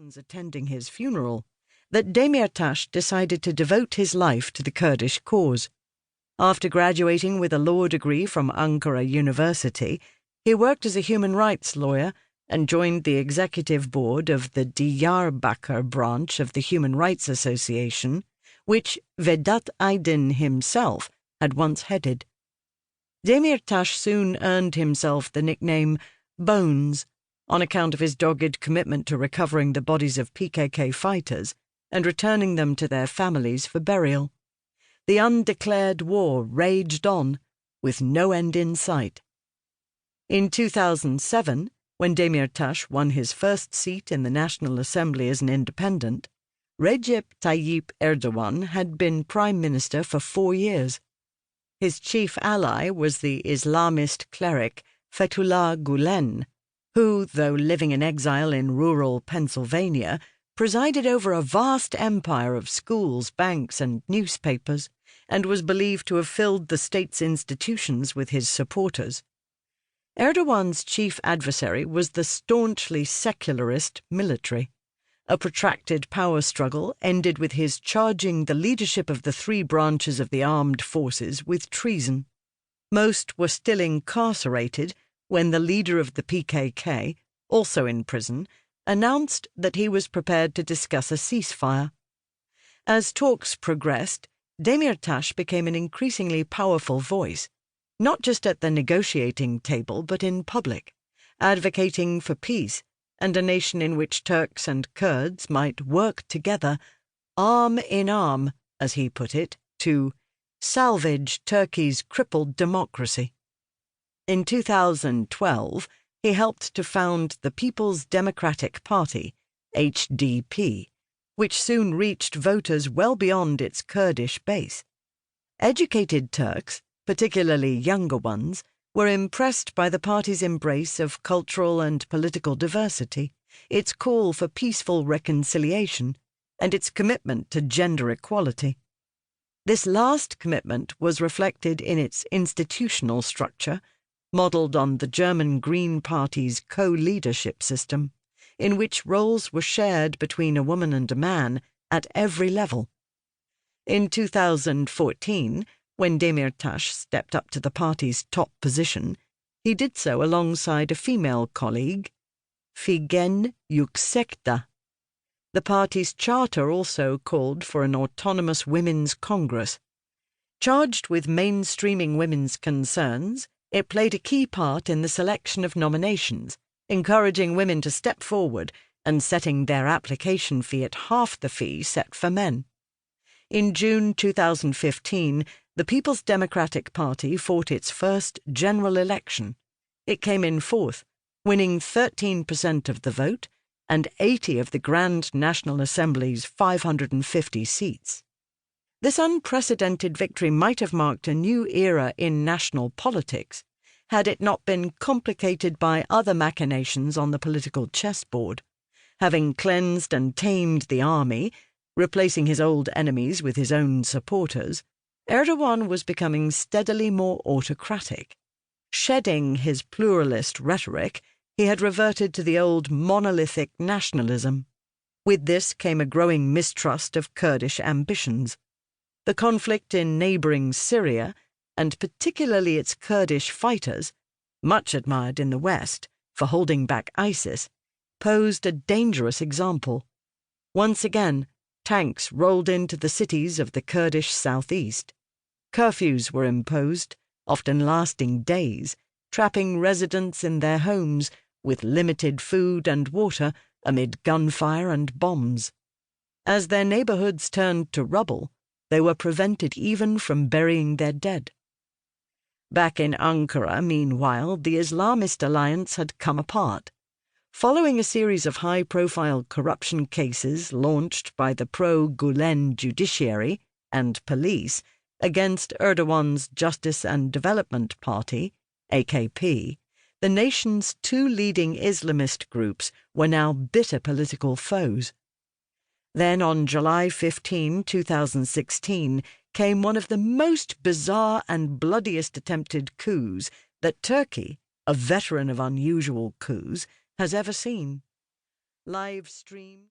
thousands attending his funeral, that Demirtaş decided to devote his life to the Kurdish cause. After graduating with a law degree from Ankara University, he worked as a human rights lawyer and joined the executive board of the Diyarbakır branch of the Human Rights Association, which Vedat Aydin himself had once headed. Demirtaş soon earned himself the nickname Bones on account of his dogged commitment to recovering the bodies of PKK fighters and returning them to their families for burial. The undeclared war raged on, with no end in sight. In 2007, when Demirtaş won his first seat in the National Assembly as an independent, Recep Tayyip Erdogan had been prime minister for 4 years. His chief ally was the Islamist cleric Fethullah Gulen, who, though living in exile in rural Pennsylvania, presided over a vast empire of schools, banks, and newspapers, and was believed to have filled the state's institutions with his supporters. Erdogan's chief adversary was the staunchly secularist military. A protracted power struggle ended with his charging the leadership of the 3 branches of the armed forces with treason. Most were still incarcerated when the leader of the PKK, also in prison, announced that he was prepared to discuss a ceasefire. As talks progressed, Demirtaş became an increasingly powerful voice, not just at the negotiating table but in public, advocating for peace and a nation in which Turks and Kurds might work together, arm in arm, as he put it, to salvage Turkey's crippled democracy. In 2012, he helped to found the People's Democratic Party, HDP, which soon reached voters well beyond its Kurdish base. Educated Turks, particularly younger ones, were impressed by the party's embrace of cultural and political diversity, its call for peaceful reconciliation, and its commitment to gender equality. This last commitment was reflected in its institutional structure, modelled on the German Green Party's co-leadership system, in which roles were shared between a woman and a man at every level. In 2014, when Demirtaş stepped up to the party's top position, he did so alongside a female colleague, Figen Yüksekdağ. The party's charter also called for an autonomous women's congress. Charged with mainstreaming women's concerns, it played a key part in the selection of nominations, encouraging women to step forward and setting their application fee at half the fee set for men. In June 2015, the People's Democratic Party fought its first general election. It came in 4th, winning 13% of the vote and 80 of the Grand National Assembly's 550 seats. This unprecedented victory might have marked a new era in national politics had it not been complicated by other machinations on the political chessboard. Having cleansed and tamed the army, replacing his old enemies with his own supporters, Erdogan was becoming steadily more autocratic. Shedding his pluralist rhetoric, he had reverted to the old monolithic nationalism. With this came a growing mistrust of Kurdish ambitions. The conflict in neighbouring Syria, and particularly its Kurdish fighters, much admired in the West for holding back ISIS, posed a dangerous example. Once again, tanks rolled into the cities of the Kurdish southeast. Curfews were imposed, often lasting days, trapping residents in their homes with limited food and water amid gunfire and bombs. As their neighbourhoods turned to rubble, they were prevented even from burying their dead. Back in Ankara, meanwhile, the Islamist alliance had come apart. Following a series of high-profile corruption cases launched by the pro-Gulen judiciary and police against Erdogan's Justice and Development Party, AKP, the nation's 2 leading Islamist groups were now bitter political foes. Then on July 15, 2016, came one of the most bizarre and bloodiest attempted coups that Turkey, a veteran of unusual coups, has ever seen. Live stream